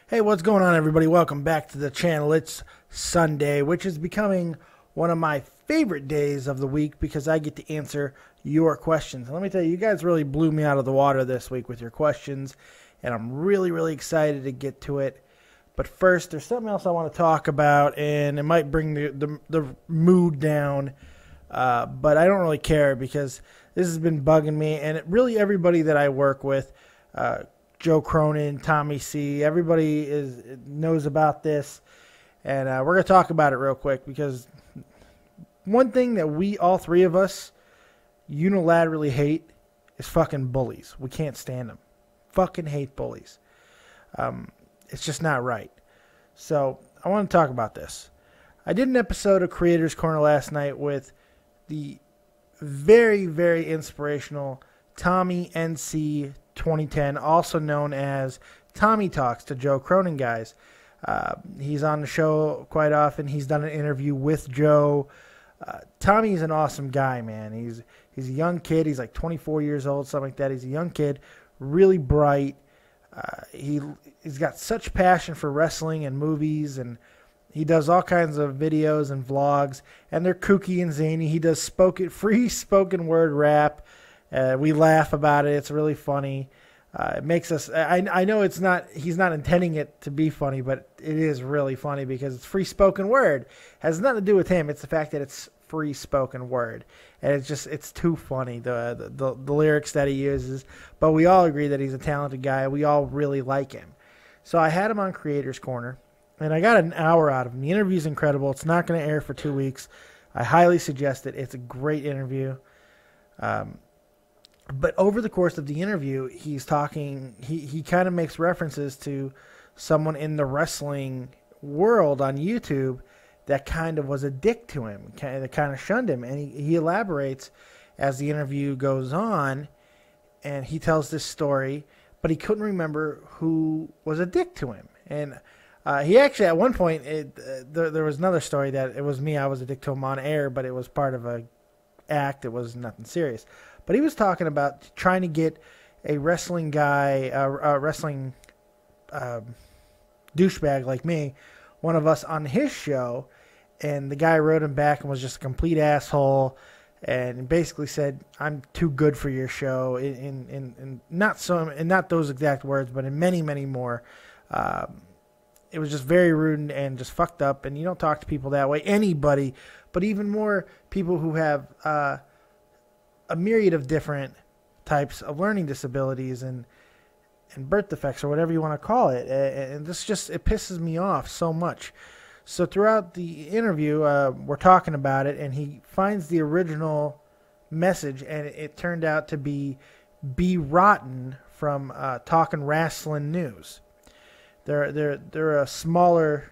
Hey, what's going on, everybody? Welcome back to the channel. It's Sunday, which is becoming one of my favorite days of the week because I get to answer your questions. And let me tell you, you guys really blew me out of the water this week with your questions, and I'm really excited to get to it. But first, there's something else I want to talk about, and it might bring the mood down, but I don't really care because this has been bugging me, and really everybody that I work with, Joe Cronin, Tommy C, everybody knows about this, and we're going to talk about it real quick because one thing that all three of us, unilaterally hate is fucking bullies. We can't stand them. Fucking hate bullies. It's just not right. So I want to talk about this. I did an episode of Creators Corner last night with the very inspirational Tommy NC 2010, also known as Tommy Talks to Joe Cronin guys. He's on the show quite often. He's done an interview with Joe. Tommy's an awesome guy, man. He's a young kid. He's like 24 years old, something like that. He's a young kid, really bright. He's got such passion for wrestling and movies, and he does all kinds of videos and vlogs, and they're kooky and zany. He does free spoken word rap. We laugh about it. It's really funny. It makes us. I know it's not. He's not intending it to be funny, but it is really funny because it's free spoken word. It has nothing to do with him. It's the fact that it's free spoken word, and it's too funny. The lyrics that he uses. But we all agree that he's a talented guy. We all really like him. So I had him on Creators Corner, and I got an hour out of him. The interview's incredible. It's not going to air for 2 weeks. I highly suggest it. It's a great interview. But over the course of the interview, he's talking, he kind of makes references to someone in the wrestling world on YouTube that kind of was a dick to him, that kind of shunned him. And he elaborates as the interview goes on, and he tells this story, but he couldn't remember who was a dick to him. And he actually, at one point, there was another story that it was me, I was a dick to him on air, but it was part of a act. It was nothing serious. But he was talking about trying to get a wrestling guy, a wrestling douchebag like me, one of us on his show, and the guy wrote him back and was just a complete asshole, and basically said, "I'm too good for your show." In not those exact words, but in many more. It was just very rude and just fucked up. And you don't talk to people that way. Anybody, but even more people who have a myriad of different types of learning disabilities and birth defects or whatever you want to call it. And this just, it pisses me off so much. So throughout the interview, we're talking about it, and he finds the original message, and it turned out to be Rotten from Talkin' Wrestling News. They're a smaller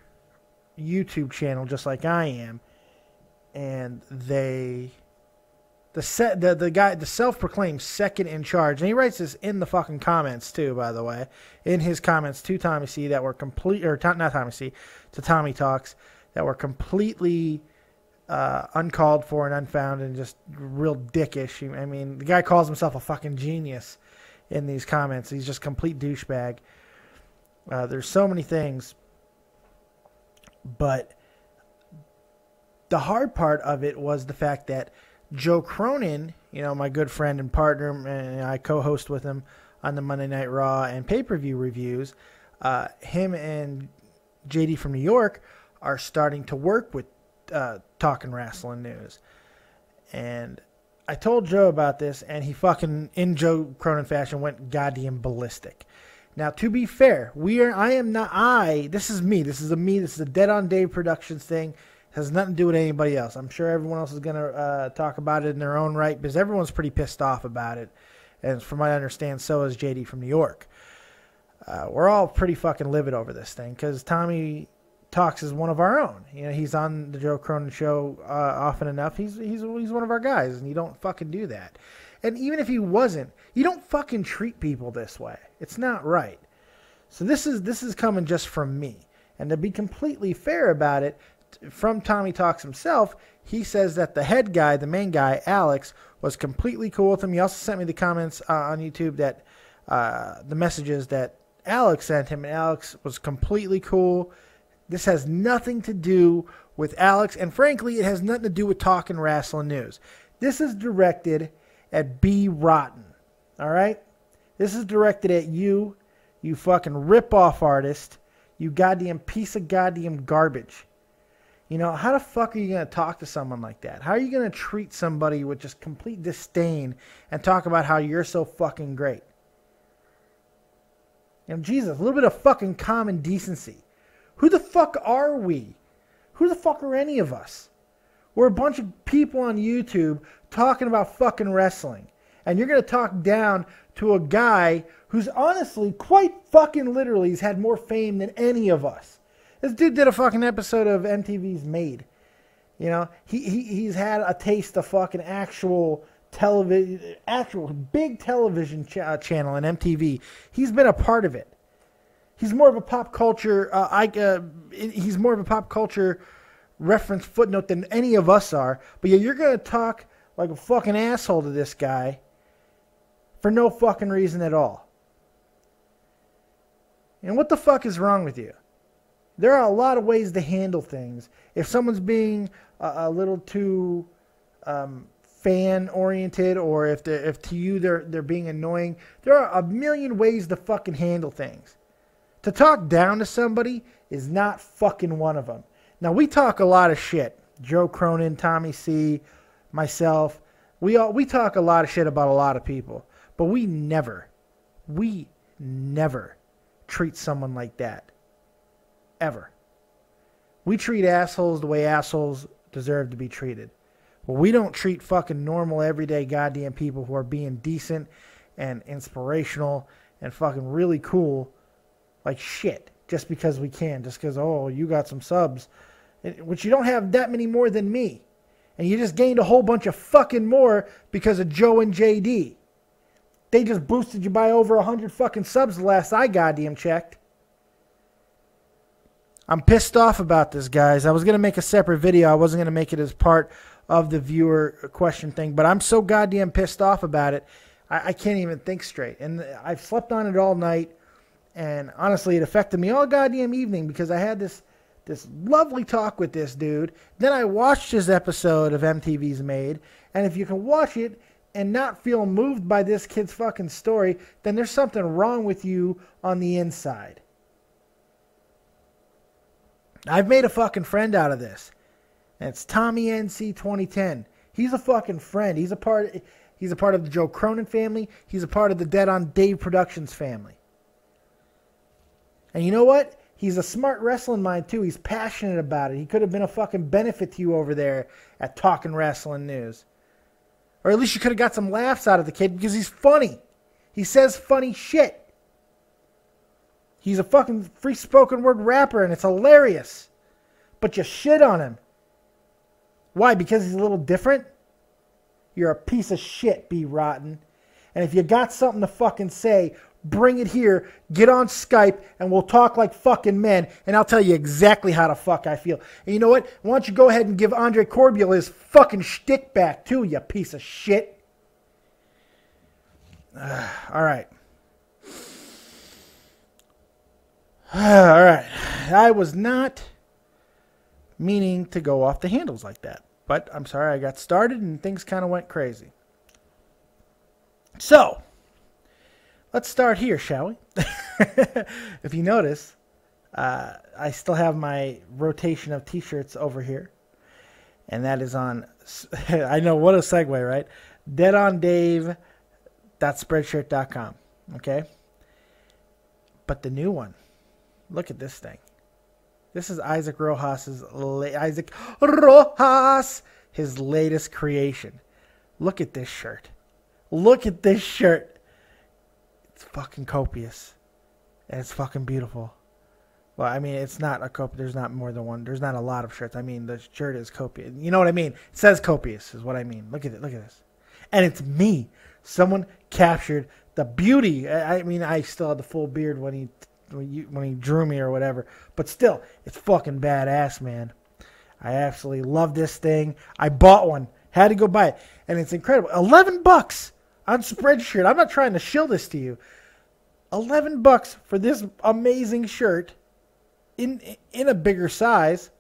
YouTube channel just like I am, and the self-proclaimed second in charge, and he writes this in the fucking comments too, by the way, in his comments to Tommy C that were to Tommy Talks, that were completely uncalled for and unfound and just real dickish. I mean, the guy calls himself a fucking genius in these comments. He's just complete douchebag. There's so many things, but the hard part of it was the fact that Joe Cronin, my good friend and partner, and I co-host with him on the Monday Night Raw and pay-per-view reviews. Him and JD from New York are starting to work with Talkin' Wrestling News. And I told Joe about this, and he fucking, in Joe Cronin fashion, went goddamn ballistic. Now, to be fair, this is me. This is a Dead on Dave Productions thing. Has nothing to do with anybody else. I'm sure everyone else is going to talk about it in their own right because everyone's pretty pissed off about it. And from what I understand, so is JD from New York. We're all pretty fucking livid over this thing because Tommy Talks is one of our own. He's on the Joe Cronin show often enough. He's one of our guys, and you don't fucking do that. And even if he wasn't, you don't fucking treat people this way. It's not right. So this is coming just from me. And to be completely fair about it, from Tommy Talks himself, he says that the head guy, the main guy, Alex, was completely cool with him. He also sent me the comments on YouTube that the messages that Alex sent him, and Alex was completely cool. This has nothing to do with Alex, and frankly, it has nothing to do with talking wrestling news. This is directed at B. Rotten, all right? This is directed at you, you fucking rip-off artist, you goddamn piece of goddamn garbage. You know, how the fuck are you going to talk to someone like that? How are you going to treat somebody with just complete disdain and talk about how you're so fucking great? You know, Jesus, a little bit of fucking common decency. Who the fuck are we? Who the fuck are any of us? We're a bunch of people on YouTube talking about fucking wrestling. And you're going to talk down to a guy who's honestly, quite fucking literally, has had more fame than any of us. This dude did a fucking episode of MTV's Made. You know, he's had a taste of fucking actual television, actual big television channel in MTV. He's been a part of it. He's more of a pop culture. He's more of a pop culture reference footnote than any of us are. But yeah, you're gonna talk like a fucking asshole to this guy for no fucking reason at all. And what the fuck is wrong with you? There are a lot of ways to handle things. If someone's being a little too fan-oriented, or if to you they're being annoying, there are a million ways to fucking handle things. To talk down to somebody is not fucking one of them. Now, we talk a lot of shit. Joe Cronin, Tommy C., myself, we talk a lot of shit about a lot of people. But we never treat someone like that. Ever. We treat assholes the way assholes deserve to be treated. But we don't treat fucking normal, everyday goddamn people who are being decent and inspirational and fucking really cool like shit, just because we can, just because, oh, you got some subs, which you don't have that many more than me, and you just gained a whole bunch of fucking more because of Joe and JD. They just boosted you by over 100 fucking subs the last I goddamn checked. I'm pissed off about this, guys. I was going to make a separate video. I wasn't going to make it as part of the viewer question thing, but I'm so goddamn pissed off about it, I can't even think straight. And I've slept on it all night. And honestly, it affected me all goddamn evening because I had this lovely talk with this dude. Then I watched his episode of MTV's Made. And if you can watch it and not feel moved by this kid's fucking story, then there's something wrong with you on the inside. I've made a fucking friend out of this. And it's Tommy NC 2010. He's a fucking friend. He's a part of the Joe Cronin family. He's a part of the Dead on Dave Productions family. And you know what? He's a smart wrestling mind, too. He's passionate about it. He could have been a fucking benefit to you over there at Talking Wrestling News. Or at least you could have got some laughs out of the kid because he's funny. He says funny shit. He's a fucking free spoken word rapper, and it's hilarious. But you shit on him. Why? Because he's a little different? You're a piece of shit, B. Rotten. And if you got something to fucking say, bring it here, get on Skype, and we'll talk like fucking men, and I'll tell you exactly how the fuck I feel. And you know what? Why don't you go ahead and give Andre Corbiel his fucking shtick back, too, you piece of shit. All right. All right. I was not meaning to go off the handles like that, but I'm sorry I got started, and things kind of went crazy. So, let's start here, shall we? If you notice, I still have my rotation of t-shirts over here. And that is on, I know, what a segue, right? deadondave.spreadshirt.com. Okay? But the new one, look at this thing. This is Isaac Rojas' his latest creation. Look at this shirt. Look at this shirt. It's fucking copious. And it's fucking beautiful. Well, I mean, it's not a copious. There's not more than one. There's not a lot of shirts. I mean, the shirt is copious. You know what I mean? It says copious is what I mean. Look at it. Look at this. And it's me. Someone captured the beauty. I mean, I still had the full beard when he drew me or whatever. But still, it's fucking badass, man. I absolutely love this thing. I bought one. Had to go buy it. And it's incredible. $11 on Spreadshirt. I'm not trying to shill this to you. $11 for this amazing shirt in a bigger size.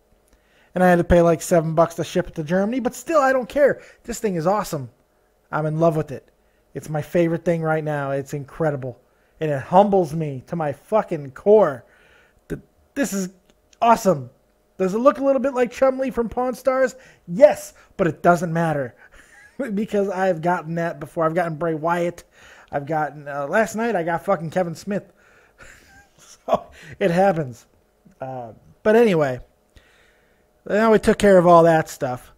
And I had to pay like $7 to ship it to Germany. But still, I don't care. This thing is awesome. I'm in love with it. It's my favorite thing right now. It's incredible. And it humbles me to my fucking core. This is awesome. Does it look a little bit like Chun-Li from Pawn Stars? Yes, but it doesn't matter. Because I've gotten that before. I've gotten Bray Wyatt. I've gotten... last night, I got fucking Kevin Smith. So, it happens. But anyway... Now we took care of all that stuff.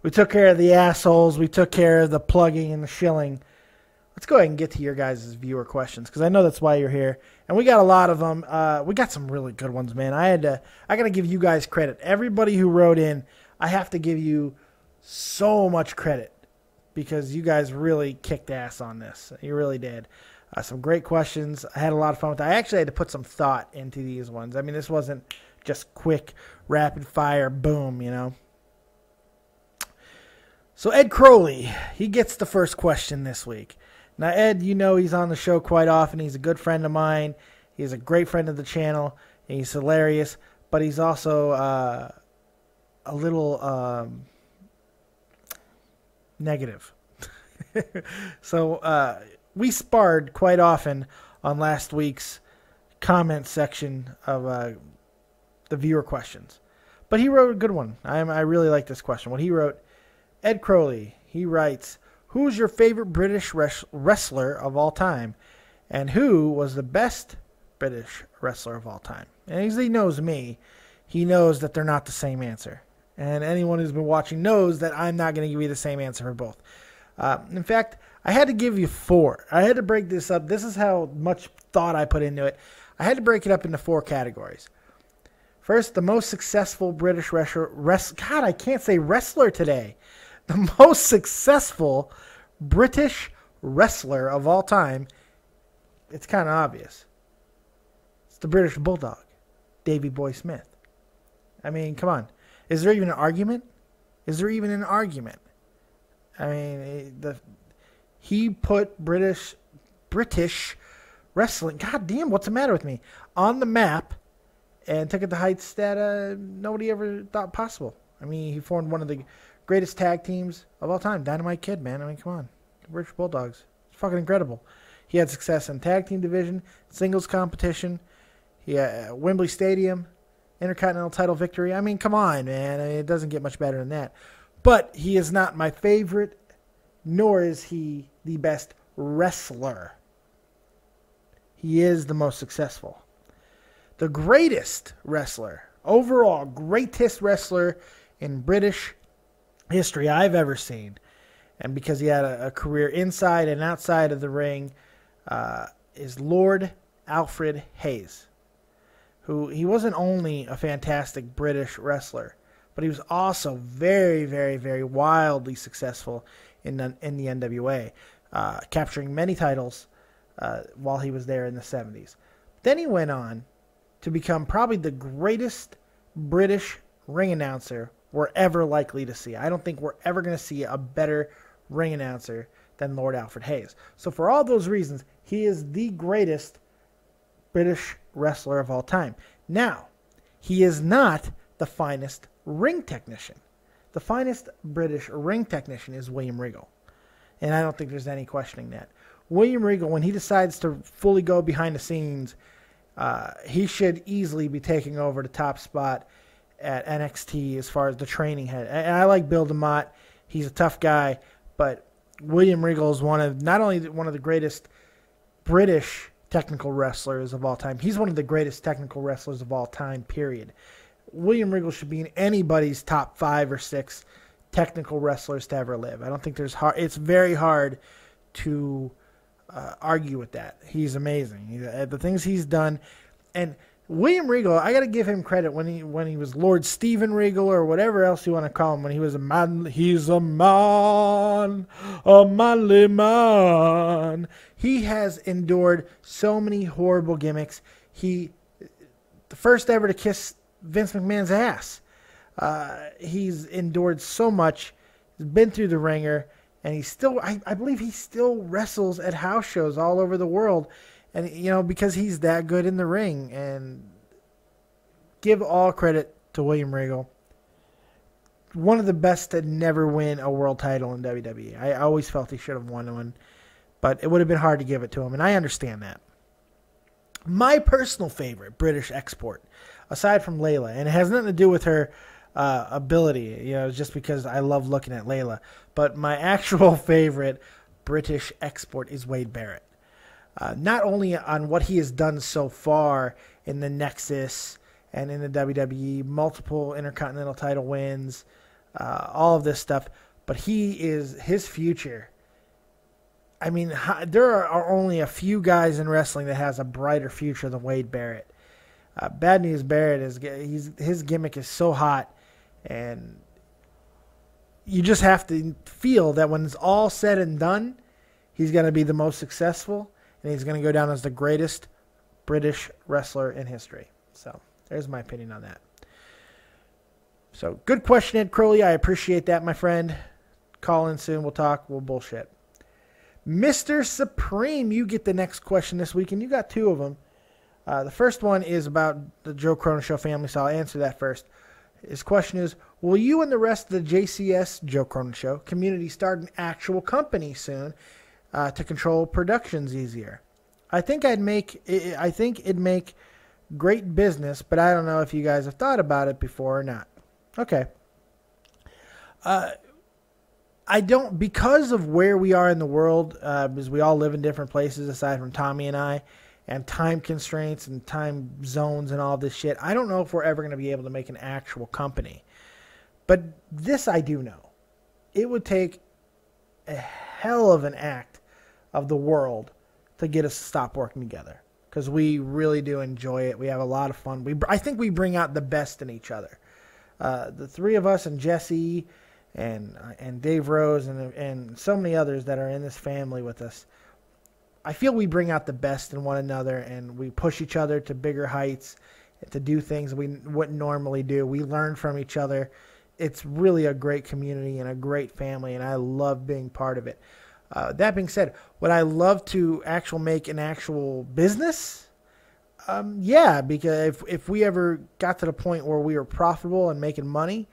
We took care of the assholes. We took care of the plugging and the shilling. Let's go ahead and get to your guys' viewer questions, because I know that's why you're here. And we got a lot of them. We got some really good ones, man. I got to give you guys credit. Everybody who wrote in, I have to give you so much credit, because you guys really kicked ass on this. You really did. Some great questions. I had a lot of fun with that. I actually had to put some thought into these ones. I mean, this wasn't just quick, rapid fire, boom, you know. So Ed Crowley, he gets the first question this week. Now, Ed, you know he's on the show quite often. He's a good friend of mine. He's a great friend of the channel. And he's hilarious, but he's also a little negative. So we sparred quite often on last week's comment section of the viewer questions. But he wrote a good one. I really like this question. What he wrote, Ed Crowley, he writes, who's your favorite British wrestler of all time? And who was the best British wrestler of all time? And as he knows me, he knows that they're not the same answer. And anyone who's been watching knows that I'm not going to give you the same answer for both. In fact, I had to give you 4. I had to break this up. This is how much thought I put into it. I had to break it up into 4 categories. First, the most successful British wrestler. God, I can't say wrestler today. The most successful British wrestler of all time. It's kind of obvious. It's the British Bulldog, Davey Boy Smith. I mean, come on. Is there even an argument? Is there even an argument? I mean, he put British wrestling, god damn, what's the matter with me, on the map and took it to heights that nobody ever thought possible. I mean, he formed one of the greatest tag teams of all time, Dynamite Kid, man. I mean, come on. The British Bulldogs. It's fucking incredible. He had success in tag team division, singles competition, he had Wembley Stadium, Intercontinental title victory. I mean, come on, man. I mean, it doesn't get much better than that. But he is not my favorite, nor is he the best wrestler. He is the most successful. The greatest wrestler, overall greatest wrestler in British history I've ever seen, and because he had a career inside and outside of the ring, is Lord Alfred Hayes, who he wasn't only a fantastic British wrestler, but he was also very, very, very wildly successful in the NWA, capturing many titles while he was there in the 70s. Then he went on to become probably the greatest British ring announcer we're ever likely to see. I don't think we're ever going to see a better ring announcer than Lord Alfred Hayes. So for all those reasons, he is the greatest British wrestler of all time. Now, he is not the finest ring technician. The finest British ring technician is William Regal. And I don't think there's any questioning that. William Regal, when he decides to fully go behind the scenes, he should easily be taking over the top spot at NXT as far as the training head. And I like Bill DeMott. He's a tough guy, but William Regal is not only one of the greatest British technical wrestlers of all time, he's one of the greatest technical wrestlers of all time, period. William Regal should be in anybody's top 5 or 6 technical wrestlers to ever live. I don't think it's very hard to argue with that. He's amazing. The things he's done. And William Regal, I got to give him credit when he was Lord Steven Regal or whatever else you want to call him. When he was a man, he's a man, a manly man. He has endured so many horrible gimmicks. The first ever to kiss Vince McMahon's ass. He's endured so much. He's been through the ringer, and he's still, I believe he still wrestles at house shows all over the world. And, because he's that good in the ring. And give all credit to William Regal. One of the best to never win a world title in WWE. I always felt he should have won one, but it would have been hard to give it to him, and I understand that. My personal favorite British export, aside from Layla, and it has nothing to do with her ability, just because I love looking at Layla, but my actual favorite British export is Wade Barrett. Not only on what he has done so far in the Nexus and in the WWE, multiple Intercontinental title wins, all of this stuff, but his future. I mean, there are only a few guys in wrestling that has a brighter future than Wade Barrett. Bad News Barrett his gimmick is so hot, and you just have to feel that when it's all said and done, he's going to be the most successful, and he's going to go down as the greatest British wrestler in history. So there's my opinion on that. So good question, Ed Crowley. I appreciate that, my friend. Call in soon. We'll talk. We'll bullshit. Mr. Supreme, you get the next question this week, and you got two of them. The first one is about the Joe Cronin Show family, so I'll answer that first. His question is, will you and the rest of the JCS, Joe Cronin Show, community start an actual company soon to control productions easier? I think it'd make great business, but I don't know if you guys have thought about it before or not. Okay. I don't, because of where we are in the world, because we all live in different places aside from Tommy and I, and time constraints and time zones and all this shit, I don't know if we're ever going to be able to make an actual company. But this I do know. It would take a hell of an act of the world to get us to stop working together, because we really do enjoy it. We have a lot of fun. I think we bring out the best in each other. The three of us and Jesse and Dave Rose and so many others that are in this family with us, I feel we bring out the best in one another, and we push each other to bigger heights, to do things we wouldn't normally do. We learn from each other. It's really a great community and a great family, and I love being part of it. That being said, would I love to make an actual business? Yeah, because if we ever got to the point where we were profitable and making money,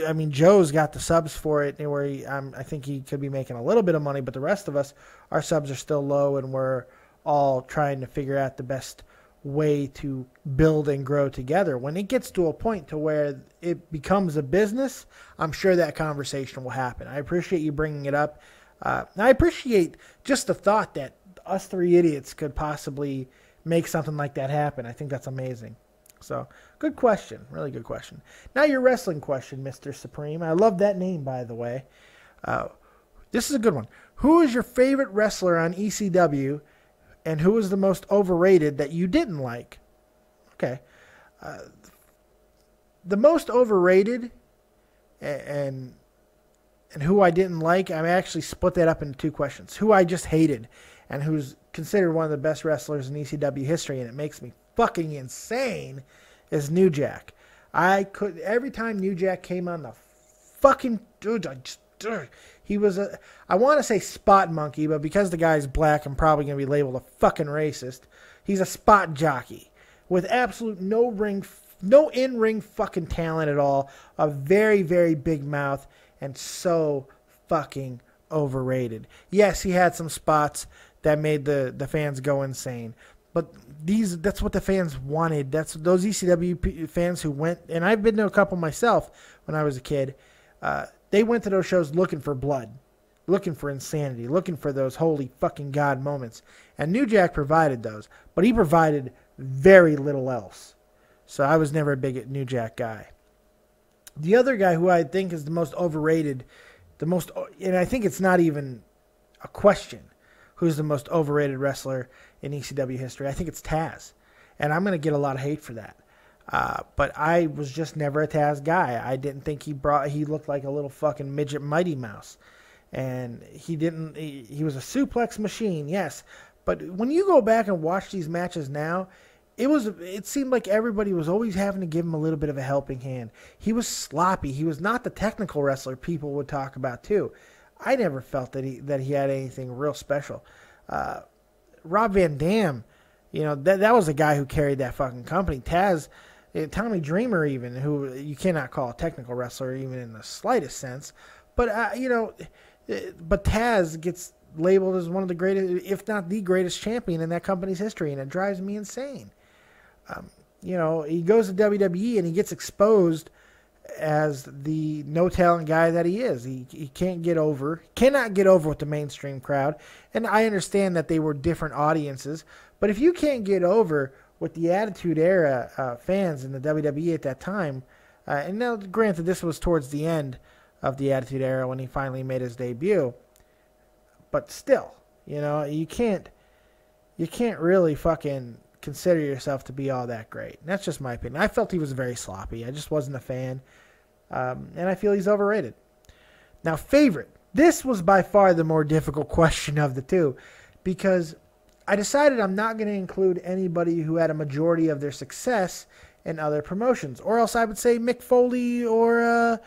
I mean, Joe's got the subs for it, where I think he could be making a little bit of money, but the rest of us, our subs are still low, and we're all trying to figure out the best way to build and grow together. When it gets to a point to where it becomes a business, I'm sure that conversation will happen. I appreciate you bringing it up. I appreciate just the thought that us three idiots could possibly make something like that happen. I think that's amazing. So, good question. Really good question. Now your wrestling question, Mr. Supreme. I love that name, by the way. This is a good one. Who is your favorite wrestler on ECW, and who is the most overrated that you didn't like? Okay. The most overrated and who I didn't like, I actually split that up into two questions. Who I just hated, and who's considered one of the best wrestlers in ECW history, and it makes me fucking insane, is New Jack. Every time New Jack came on the fucking dude, he was I want to say spot monkey, but because the guy's black, I'm probably going to be labeled a fucking racist. He's a spot jockey with absolute no in-ring fucking talent at all, a very, very big mouth, and so fucking overrated. Yes, he had some spots that made the fans go insane, but that's what the fans wanted. That's those ECW fans who went, and I've been to a couple myself when I was a kid. They went to those shows looking for blood, looking for insanity, looking for those holy fucking God moments. And New Jack provided those, but he provided very little else. So I was never a big New Jack guy. The other guy who I think is the most overrated, and I think it's not even a question, who's the most overrated wrestler in ECW history, I think it's Taz. And I'm going to get a lot of hate for that. But I was just never a Taz guy. I didn't think he looked like a little fucking midget Mighty Mouse. And he was a suplex machine, yes. But when you go back and watch these matches now, it seemed like everybody was always having to give him a little bit of a helping hand. He was sloppy. He was not the technical wrestler people would talk about too. I never felt that he had anything real special. Rob Van Dam, that was the guy who carried that fucking company. Taz, Tommy Dreamer even, who you cannot call a technical wrestler even in the slightest sense. But, but Taz gets labeled as one of the greatest, if not the greatest champion in that company's history, and it drives me insane. He goes to WWE and he gets exposed as the no-talent guy that he is. He cannot get over with the mainstream crowd. And I understand that they were different audiences, but if you can't get over with the Attitude Era fans in the WWE at that time, and now granted this was towards the end of the Attitude Era when he finally made his debut, but still, you can't really fucking consider yourself to be all that great. And that's just my opinion. I felt he was very sloppy. I just wasn't a fan. And I feel he's overrated. Now, favorite. This was by far the more difficult question of the two, because I decided I'm not going to include anybody who had a majority of their success in other promotions. Or else I would say Mick Foley or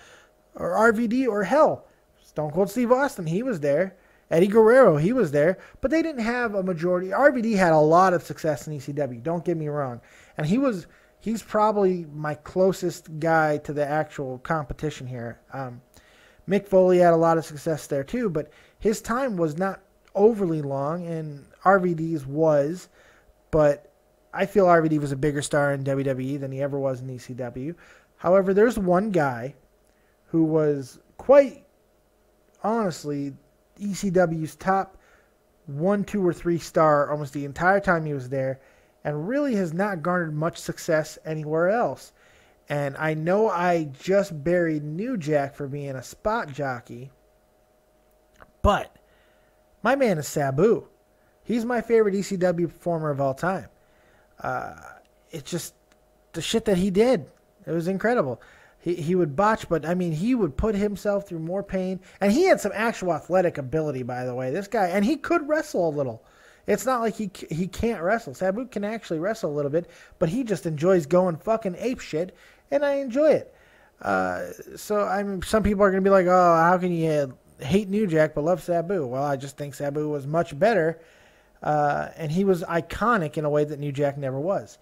RVD, or hell, Stone Cold Steve Austin. He was there. Eddie Guerrero, he was there, but they didn't have a majority. RVD had a lot of success in ECW, don't get me wrong. And he's probably my closest guy to the actual competition here. Mick Foley had a lot of success there too, but his time was not overly long, and RVD's was, but I feel RVD was a bigger star in WWE than he ever was in ECW. However, there's one guy who was quite honestly ECW's top 1, 2, or 3 star almost the entire time he was there, and really has not garnered much success anywhere else. And I know I just buried New Jack for being a spot jockey, but my man is Sabu. He's my favorite ECW performer of all time. It's just the shit that he did. It was incredible. He would botch, but, I mean, he would put himself through more pain. And he had some actual athletic ability, by the way. This guy, and he could wrestle a little. It's not like he can't wrestle. Sabu can actually wrestle a little bit, but he just enjoys going fucking apeshit, and I enjoy it. Some people are going to be like, oh, how can you hate New Jack but love Sabu? Well, I just think Sabu was much better, and he was iconic in a way that New Jack never was.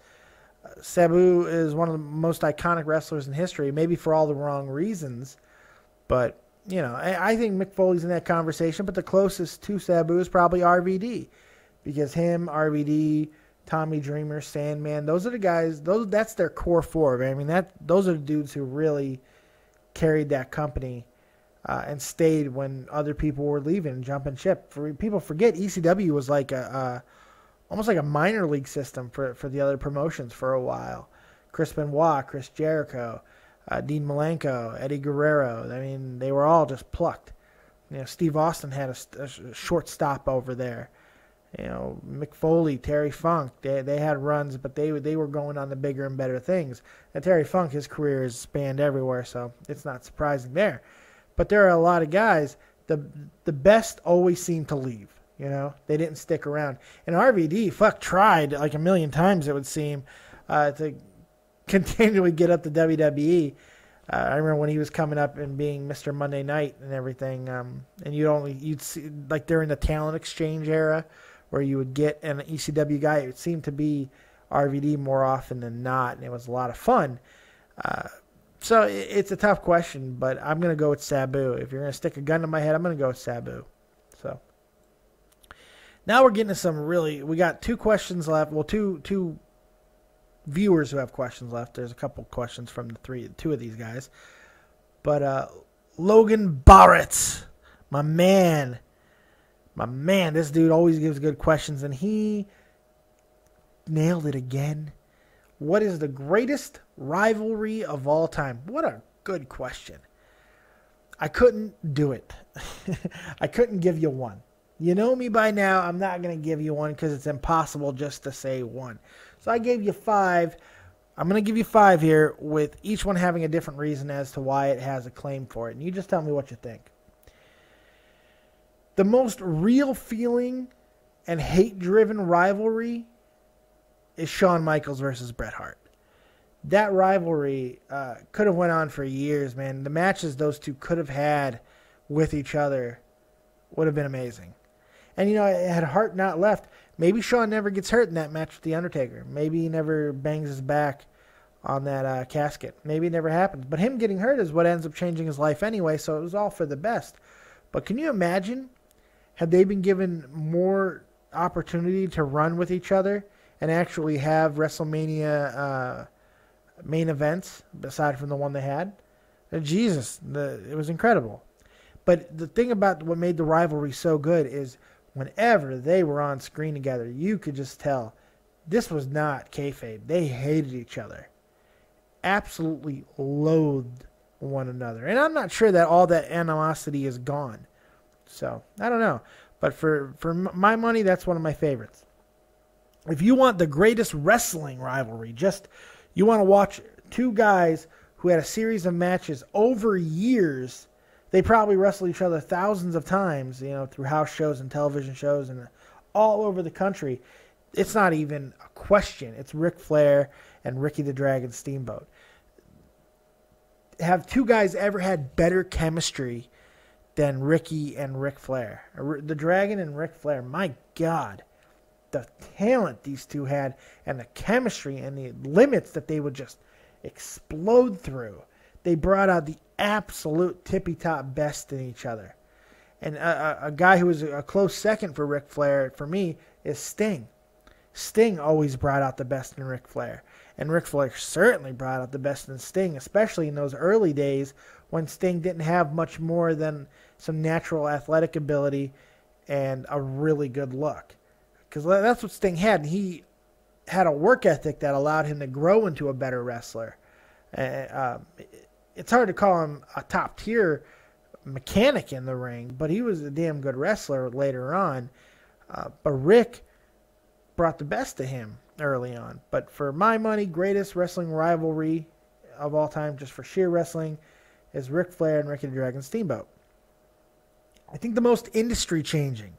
Sabu is one of the most iconic wrestlers in history, maybe for all the wrong reasons. But, I think Mick Foley's in that conversation, but the closest to Sabu is probably RVD. Because him, RVD, Tommy Dreamer, Sandman, those are the guys, that's their core four. I mean, those are the dudes who really carried that company and stayed when other people were leaving and jumping ship. People forget ECW was like almost like a minor league system for the other promotions for a while. Chris Benoit, Chris Jericho, Dean Malenko, Eddie Guerrero. I mean, they were all just plucked. Steve Austin had a short stop over there. Mick Foley, Terry Funk, they had runs, but they were going on the bigger and better things. And Terry Funk, his career has spanned everywhere, so it's not surprising there. But there are a lot of guys, the best always seem to leave. They didn't stick around. And RVD, tried like a million times, it would seem, to continually get up to WWE. I remember when he was coming up and being Mr. Monday Night and everything. And you'd see, like during the talent exchange era, where you would get an ECW guy, it seemed to be RVD more often than not, and it was a lot of fun. So it's a tough question, but I'm going to go with Sabu. If you're going to stick a gun to my head, I'm going to go with Sabu. So now we're getting to some we got 2 questions left. Well, two viewers who have questions left. There's a couple questions from the 2 of these guys. But Logan Barrett, my man, this dude always gives good questions, and he nailed it again. What is the greatest rivalry of all time? What a good question. I couldn't do it. I couldn't give you one. You know me by now. I'm not going to give you one because it's impossible just to say one. So I gave you 5. I'm going to give you 5 here, with each one having a different reason as to why it has a claim for it. And you just tell me what you think. The most real feeling and hate-driven rivalry is Shawn Michaels versus Bret Hart. That rivalry could have went on for years, man. The matches those two could have had with each other would have been amazing. And, had Hart not left, maybe Shawn never gets hurt in that match with The Undertaker. Maybe he never bangs his back on that casket. Maybe it never happens. But him getting hurt is what ends up changing his life anyway, so it was all for the best. But can you imagine, had they been given more opportunity to run with each other and actually have WrestleMania main events, aside from the one they had? Jesus, it was incredible. But the thing about what made the rivalry so good is whenever they were on screen together, you could just tell this was not kayfabe. They hated each other. Absolutely loathed one another. And I'm not sure that all that animosity is gone. So, I don't know. But for my money, that's one of my favorites. If you want the greatest wrestling rivalry, you want to watch two guys who had a series of matches over years. They probably wrestled each other thousands of times, through house shows and television shows and all over the country. It's not even a question. It's Ric Flair and Ricky the Dragon Steamboat. Have two guys ever had better chemistry than Ricky and Ric Flair? The Dragon and Ric Flair, my God. The talent these two had and the chemistry and the limits that they would just explode through. They brought out the absolute tippy-top best in each other. And a guy who was a close second for Ric Flair, for me, is Sting. Sting always brought out the best in Ric Flair. And Ric Flair certainly brought out the best in Sting, especially in those early days when Sting didn't have much more than some natural athletic ability and a really good look. Because that's what Sting had. And he had a work ethic that allowed him to grow into a better wrestler. It's hard to call him a top-tier mechanic in the ring, but he was a damn good wrestler later on. But Rick brought the best to him early on. But for my money, greatest wrestling rivalry of all time, just for sheer wrestling, is Ric Flair and Ricky the Dragon Steamboat. I think the most industry-changing,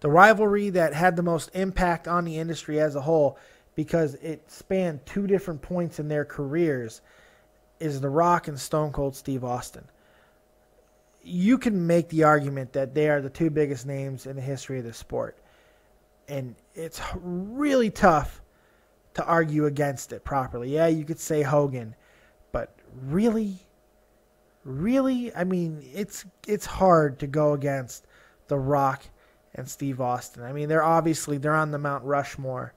the rivalry that had the most impact on the industry as a whole, because it spanned two different points in their careers, is The Rock and Stone Cold Steve Austin. You can make the argument that they are the two biggest names in the history of the sport. And it's really tough to argue against it properly. Yeah, you could say Hogan, but really, I mean, it's hard to go against The Rock and Steve Austin. I mean, they're on the Mount Rushmore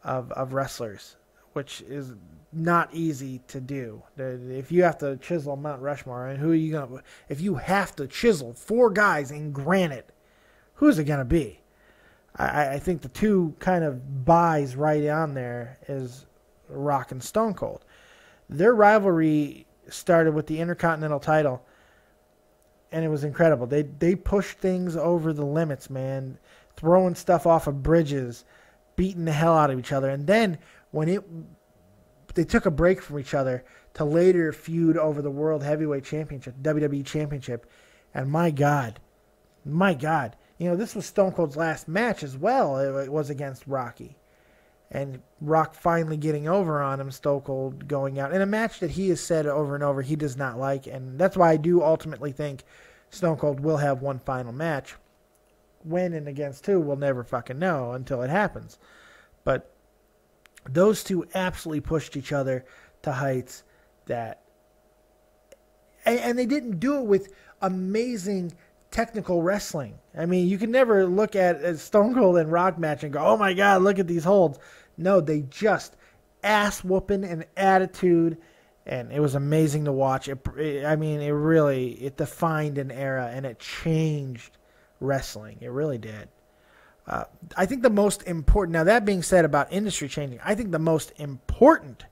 of wrestlers, which is not easy to do. If you have to chisel Mount Rushmore, and who are you gonna? If you have to chisel four guys in granite, who's it gonna be? I think the two kind of buys right on there is Rock and Stone Cold. Their rivalry started with the Intercontinental title, and it was incredible. They pushed things over the limits, man, throwing stuff off of bridges, beating the hell out of each other. And then when they took a break from each other to later feud over the World Heavyweight Championship, WWE Championship, and my God, this was Stone Cold's last match as well. It was against Rocky. And Rock finally getting over on him, Stone Cold going out. In a match that he has said over and over he does not like. And that's why I do ultimately think Stone Cold will have one final match. When and against who, we'll never fucking know until it happens. But those two absolutely pushed each other to heights that... And they didn't do it with amazing technical wrestling. I mean, you can never look at a Stone Cold and Rock match and go, oh my God, look at these holds. No, they just ass-whooping and attitude, and it was amazing to watch. It defined an era, and it changed wrestling. It really did. I think the most important, now that being said about industry changing, I think the most important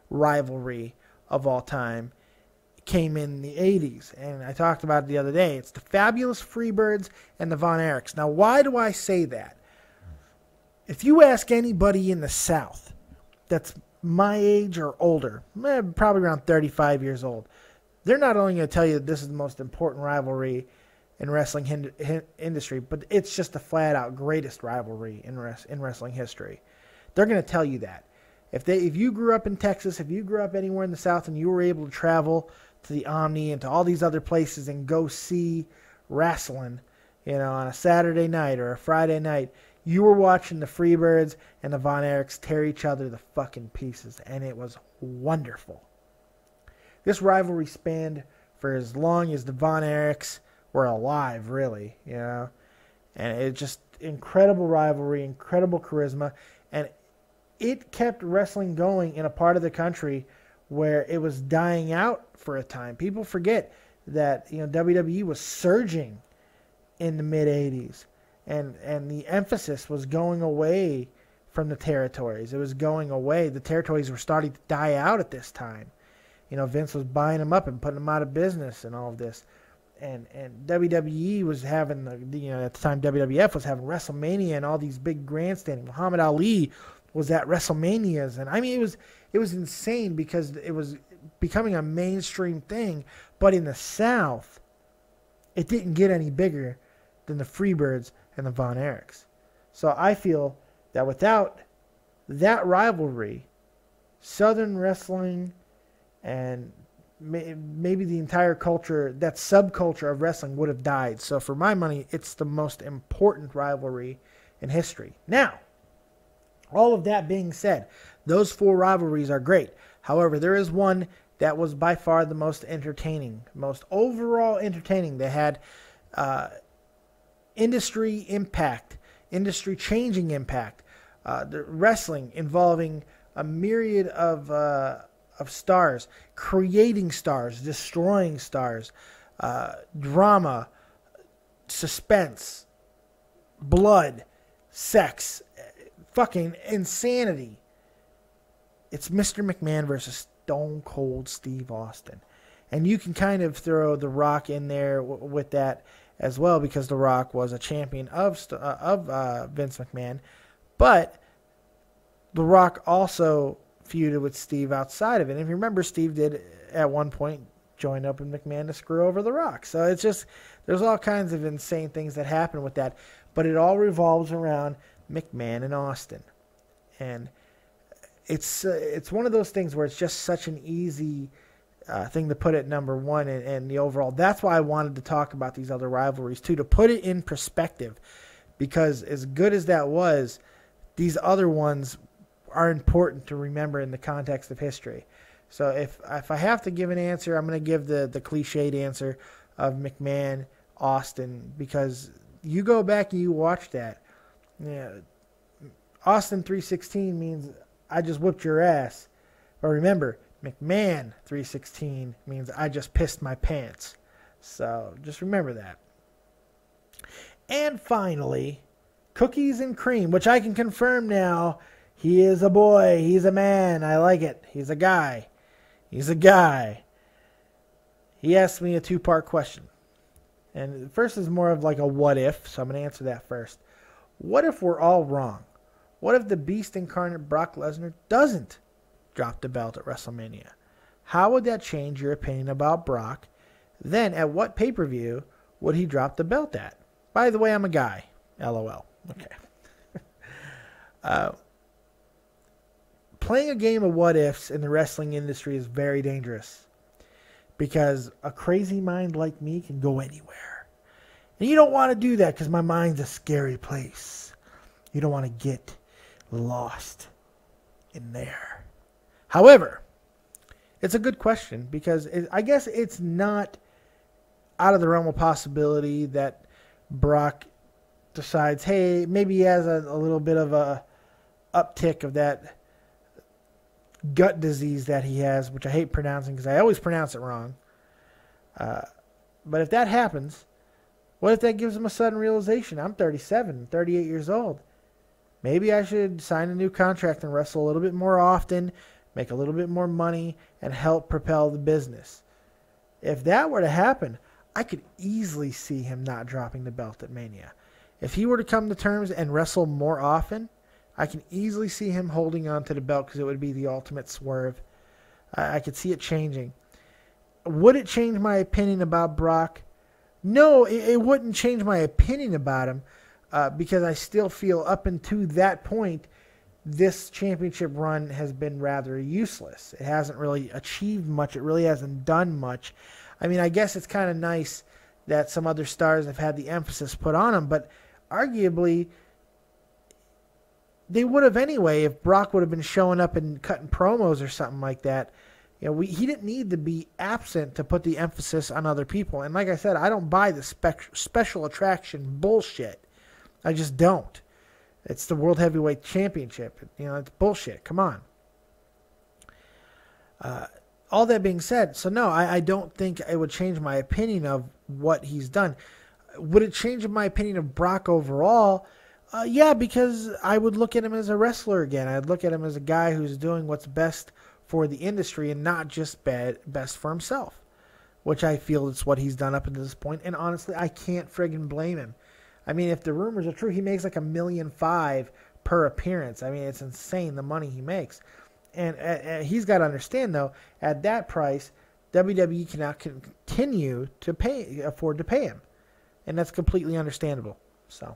rivalry of all time came in the 80s, and I talked about it the other day. It's the Fabulous Freebirds and the Von Erichs. Now, why do I say that? If you ask anybody in the South that's my age or older, probably around 35 years old, they're not only going to tell you that this is the most important rivalry in wrestling industry, but it's just the flat-out greatest rivalry in wrestling history. They're going to tell you that. If you grew up in Texas, if you grew up anywhere in the South and you were able to travel to the Omni and to all these other places and go see wrestling, on a Saturday night or a Friday night, you were watching the Freebirds and the Von Erichs tear each other to fucking pieces, and it was wonderful. This rivalry spanned for as long as the Von Erichs were alive, really, And it just incredible rivalry, incredible charisma, and it kept wrestling going in a part of the country where it was dying out for a time. People forget that WWE was surging in the mid 80s, and the emphasis was going away from the territories. It was going away. The territories were starting to die out at this time. Vince was buying them up and putting them out of business and all of this. And WWE was having at the time WWF was having WrestleMania and all these big grandstanding. Muhammad Ali was at WrestleManias, and I mean it was insane because it was becoming a mainstream thing. But in the South, it didn't get any bigger than the Freebirds and the Von Erichs. So I feel that without that rivalry, Southern wrestling and maybe the entire culture, that subculture of wrestling would have died. So for my money, it's the most important rivalry in history. Now, all of that being said, those 4 rivalries are great. However, there is one that was by far the most entertaining, most overall entertaining. They had industry impact, industry-changing impact, the wrestling involving a myriad of stars, creating stars, destroying stars, drama, suspense, blood, sex, fucking insanity. It's Mr. McMahon versus Stone Cold Steve Austin. And you can kind of throw The Rock in there with that as well, because The Rock was a champion of Vince McMahon. But The Rock also feuded with Steve outside of it. And if you remember, Steve did at one point join up with McMahon to screw over The Rock. So it's just, there's all kinds of insane things that happen with that. But it all revolves around McMahon and Austin. And it's one of those things where it's just such an easy thing to put at number one and the overall. That's why I wanted to talk about these other rivalries too, to put it in perspective. Because as good as that was, these other ones are important to remember in the context of history. So if I have to give an answer, I'm going to give the cliched answer of McMahon, Austin, because you go back and you watch that. Yeah, Austin 316 means I just whooped your ass. But remember, McMahon 316 means I just pissed my pants. So just remember that. And finally, Cookies and Cream, which I can confirm now. He is a boy. He's a man. I like it. He's a guy. He's a guy. He asked me a 2-part question. And the first is more of like a what if, so I'm going to answer that first. What if we're all wrong? What if the Beast incarnate Brock Lesnar doesn't drop the belt at WrestleMania? How would that change your opinion about Brock? Then at what pay-per-view would he drop the belt at? By the way, I'm a guy. LOL. Okay. Playing a game of what ifs in the wrestling industry is very dangerous, because a crazy mind like me can go anywhere. And you don't want to do that, because my mind's a scary place. You don't want to get lost in there. However, it's a good question, because I guess it's not out of the realm of possibility that Brock decides, hey, maybe he has a little bit of a uptick of that gut disease that he has, which I hate pronouncing because I always pronounce it wrong. But if that happens, what if that gives him a sudden realization? I'm 37, 38 years old. Maybe I should sign a new contract and wrestle a little bit more often, make a little bit more money, and help propel the business. If that were to happen, I could easily see him not dropping the belt at Mania. If he were to come to terms and wrestle more often, I can easily see him holding on to the belt, because it would be the ultimate swerve. I could see it changing. Would it change my opinion about Brock? No, it wouldn't change my opinion about him, because I still feel up until that point, this championship run has been rather useless. It hasn't really achieved much. It really hasn't done much. I mean, I guess it's kind of nice that some other stars have had the emphasis put on him, but arguably they would have anyway if Brock would have been showing up and cutting promos or something like that. He didn't need to be absent to put the emphasis on other people. And like I said, I don't buy the special attraction bullshit. I just don't. It's the World Heavyweight Championship. It's bullshit. Come on. All that being said, so no, I don't think it would change my opinion of what he's done. Would it change my opinion of Brock overall? Yeah, because I would look at him as a wrestler again. I'd look at him as a guy who's doing what's best for the industry and not just best for himself, which I feel is what he's done up until this point. And honestly, I can't friggin' blame him. I mean, if the rumors are true, he makes like $1.5 million per appearance. I mean, it's insane the money he makes. And he's got to understand, though, at that price, WWE cannot continue to afford to pay him. And that's completely understandable. So,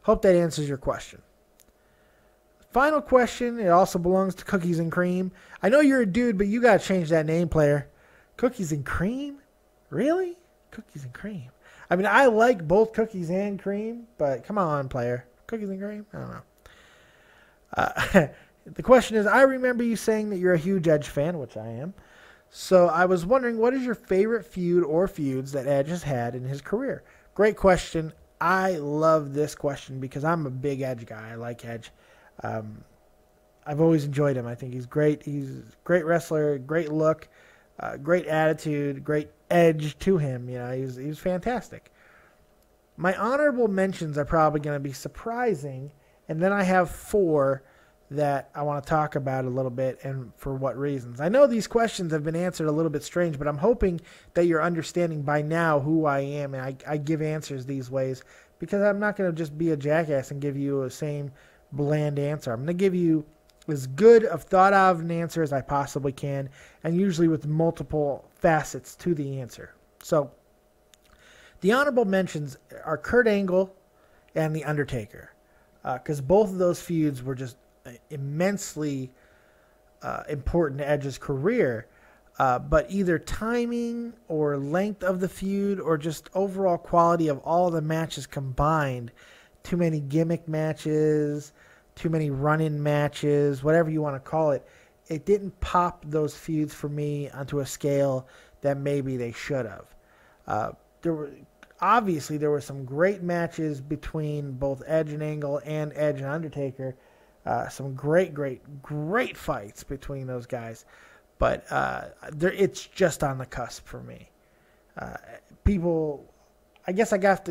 hope that answers your question. Final question, it also belongs to Cookies and Cream. I know you're a dude, but you got to change that name, player. Cookies and Cream? Really? Cookies and Cream. I mean, I like both cookies and cream, but come on, player. Cookies and cream? I don't know. The question is, I remember you saying that you're a huge Edge fan, which I am. So I was wondering, what is your favorite feud or feuds that Edge has had in his career? Great question. I love this question because I'm a big Edge guy. I like Edge. I've always enjoyed him. I think he's great. He's a great wrestler, great look, great attitude, great edge to him. He's fantastic. My honorable mentions are probably going to be surprising, and then I have 4 that I want to talk about a little bit and for what reasons. I know these questions have been answered a little bit strange, but I'm hoping that you're understanding by now who I am, and I give answers these ways because I'm not going to just be a jackass and give you the same bland answer. I'm going to give you as good of thought out of an answer as I possibly can, and usually with multiple facets to the answer. So, the honorable mentions are Kurt Angle and The Undertaker, because both of those feuds were just immensely important to Edge's career, but either timing or length of the feud or just overall quality of all the matches combined, too many gimmick matches, too many run-in matches, whatever you want to call it, it didn't pop those feuds for me onto a scale that maybe they should have. There were some great matches between both Edge and Angle and Edge and Undertaker. Some great fights between those guys. But it's just on the cusp for me. I guess I have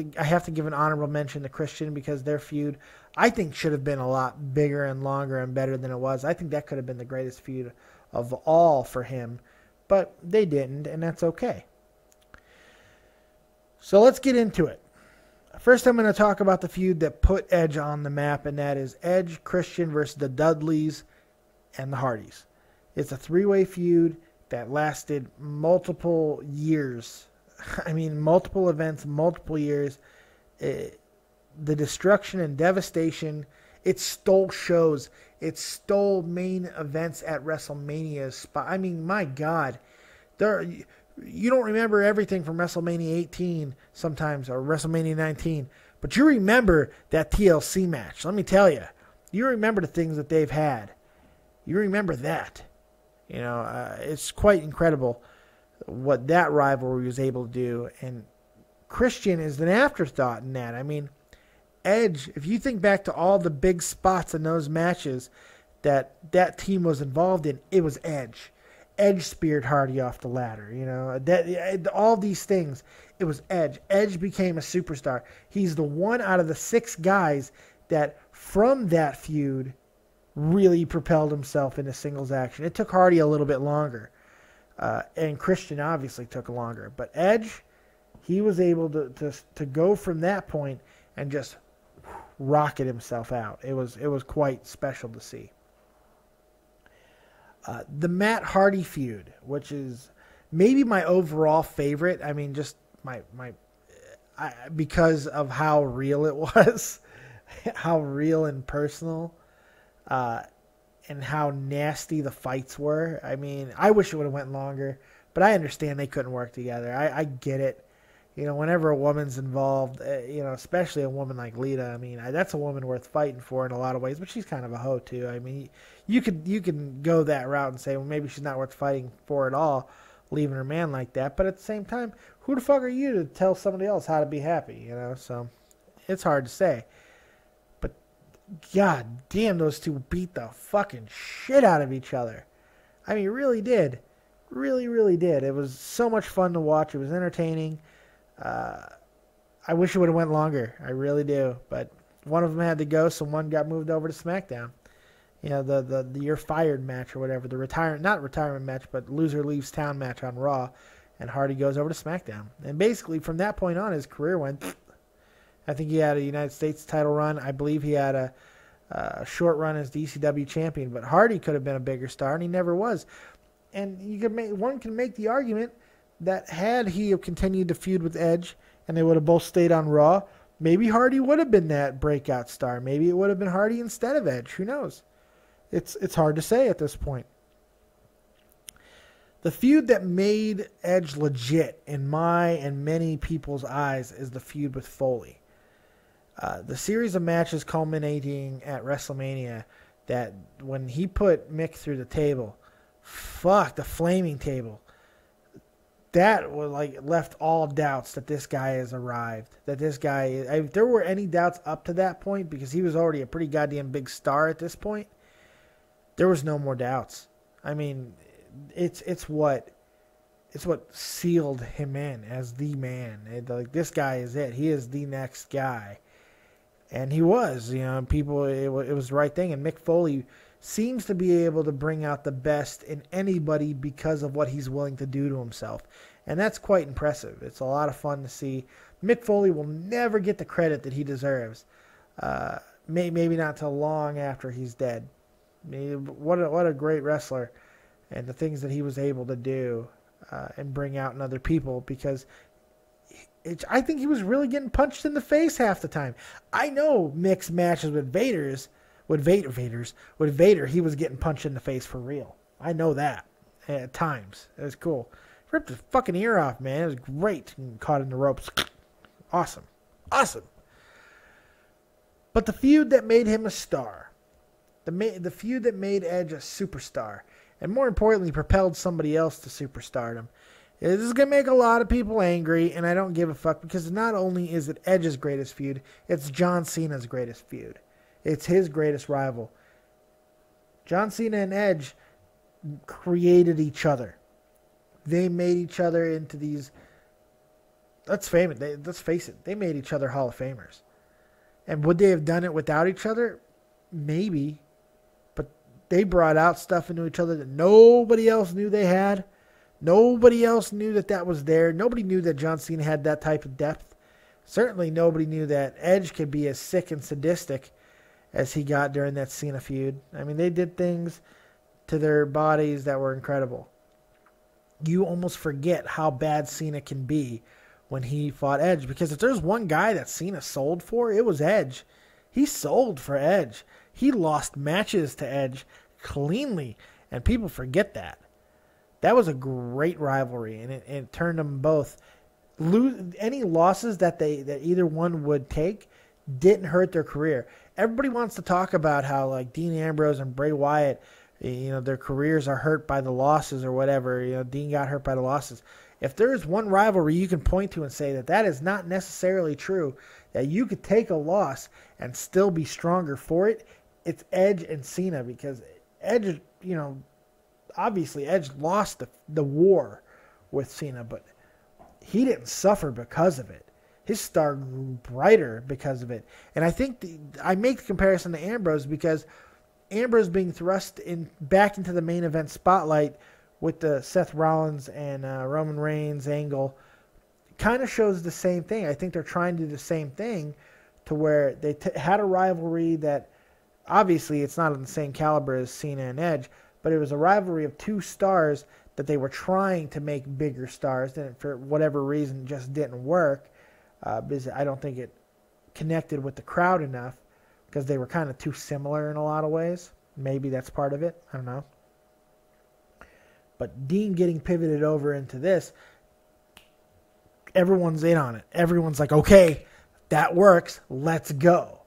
to give an honorable mention to Christian because their feud, I think, should have been a lot bigger and longer and better than it was. I think that could have been the greatest feud of all for him, but they didn't, and that's okay. So let's get into it. First, I'm going to talk about the feud that put Edge on the map, and that is Edge, Christian versus the Dudleys and the Hardys. It's a 3-way feud that lasted multiple years. I mean, multiple events, multiple years. The destruction and devastation. It stole shows. It stole main events at WrestleMania. I mean, my God. You don't remember everything from WrestleMania 18 sometimes, or WrestleMania 19, but you remember that TLC match. Let me tell you. You remember the things that they've had. You remember that. It's quite incredible what that rivalry was able to do, and Christian is an afterthought in that. I mean, Edge, if you think back to all the big spots in those matches that team was involved in, it was Edge. Edge speared Hardy off the ladder, all these things. It was Edge. Edge became a superstar. He's the one out of the 6 guys that, from that feud, really propelled himself into singles action. It took Hardy a little bit longer. And Christian obviously took longer. But Edge, he was able to go from that point and just rocket himself out. It was quite special to see. The Matt Hardy feud, which is maybe my overall favorite. I mean, just because of how real it was, how real and personal, and how nasty the fights were. I mean, I wish it would have went longer, but I understand they couldn't work together. I get it. whenever a woman's involved, especially a woman like Lita, I mean, that's a woman worth fighting for in a lot of ways, but she's kind of a hoe too. I mean, you can go that route and say, well, maybe she's not worth fighting for at all, leaving her man like that. But at the same time, who the fuck are you to tell somebody else how to be happy, So it's hard to say. But god damn, those two beat the fucking shit out of each other. I mean, really did. Really, really did. It was so much fun to watch. It was entertaining. I wish it would have went longer. I really do. But one of them had to go, so one got moved over to SmackDown. The you're fired match or whatever. The not retirement match, but loser leaves town match on Raw. And Hardy goes over to SmackDown. And basically, from that point on, his career went... I think he had a United States title run. I believe he had a short run as the ECW champion. But Hardy could have been a bigger star, and he never was. And one can make the argument that had he continued to feud with Edge and they would have both stayed on Raw, maybe Hardy would have been that breakout star. Maybe it would have been Hardy instead of Edge. Who knows? It's hard to say at this point. The feud that made Edge legit in my and many people's eyes is the feud with Foley. The series of matches culminating at WrestleMania, that when he put Mick through the table, the flaming table, that was left all doubts that this guy has arrived. That this guy, if there were any doubts up to that point, because he was already a pretty goddamn big star at this point, there was no more doubts. I mean, it's what sealed him in as the man. This guy is it. He is the next guy, and he was. People, it was the right thing. And Mick Foley seems to be able to bring out the best in anybody because of what he's willing to do to himself. And that's quite impressive. It's a lot of fun to see. Mick Foley will never get the credit that he deserves. Maybe not till long after he's dead. What a great wrestler, and the things that he was able to do and bring out in other people, because I think he was really getting punched in the face half the time. I know Mick's matches with Vader, he was getting punched in the face for real. I know that at times. It was cool. Ripped his fucking ear off, man. It was great. Caught in the ropes. Awesome. But the feud that made him a star, the feud that made Edge a superstar, and more importantly, propelled somebody else to superstardom, this is going to make a lot of people angry, and I don't give a fuck, because not only is it Edge's greatest feud, it's John Cena's greatest feud. It's his greatest rival. John Cena and Edge created each other. They made each other into these... Let's face it. They made each other Hall of Famers. And would they have done it without each other? Maybe. But they brought out stuff into each other that nobody else knew they had. Nobody else knew that was there. Nobody knew that John Cena had that type of depth. Certainly nobody knew that Edge could be as sick and sadistic as he got during that Cena feud. I mean, they did things to their bodies that were incredible. You almost forget how bad Cena can be when he fought Edge, because if there's one guy that Cena sold for, it was Edge. He sold for Edge. He lost matches to Edge cleanly, and people forget that. That was a great rivalry, and it turned them both. Any losses that either one would take didn't hurt their career. Everybody wants to talk about how Dean Ambrose and Bray Wyatt, their careers are hurt by the losses or whatever. Dean got hurt by the losses. If there's one rivalry you can point to and say that is not necessarily true, that you could take a loss and still be stronger for it, it's Edge and Cena, because Edge, obviously Edge lost the war with Cena, but he didn't suffer because of it. His star grew brighter because of it. And I think I make the comparison to Ambrose, because Ambrose being thrust back into the main event spotlight with the Seth Rollins and Roman Reigns angle kind of shows the same thing. I think they're trying to do the same thing, to where they had a rivalry that obviously it's not on the same caliber as Cena and Edge, but it was a rivalry of two stars that they were trying to make bigger stars, and for whatever reason just didn't work, because I don't think it connected with the crowd enough, because they were kind of too similar in a lot of ways. Maybe that's part of it. I don't know. But Dean getting pivoted over into this everyone's in on it. Everyone's like, okay, that works. Let's go.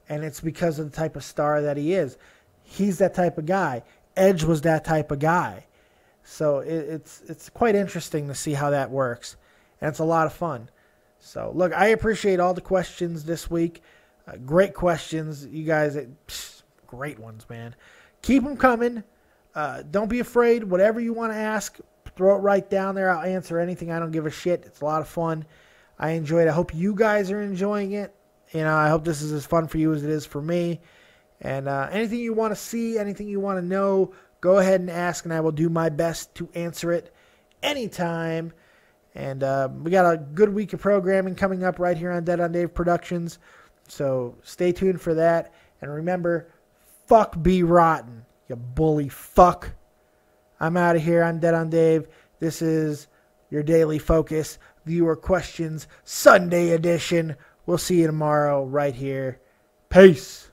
And it's because of the type of star that he is. He's that type of guy. Edge was that type of guy. So it's quite interesting to see how that works. And it's a lot of fun. So, look, I appreciate all the questions this week. Great questions. You guys, great ones, man. Keep them coming. Don't be afraid. Whatever you want to ask, throw it right down there. I'll answer anything. I don't give a shit. It's a lot of fun. I enjoy it. I hope you guys are enjoying it. I hope this is as fun for you as it is for me. And anything you want to see, anything you want to know, go ahead and ask, and I will do my best to answer it anytime. And we got a good week of programming coming up right here on Dead on Dave Productions. So stay tuned for that. And remember, fuck be rotten, you bully fuck. I'm out of here. I'm Dead on Dave. This is your Daily Focus Viewer Questions Sunday edition. We'll see you tomorrow right here. Peace.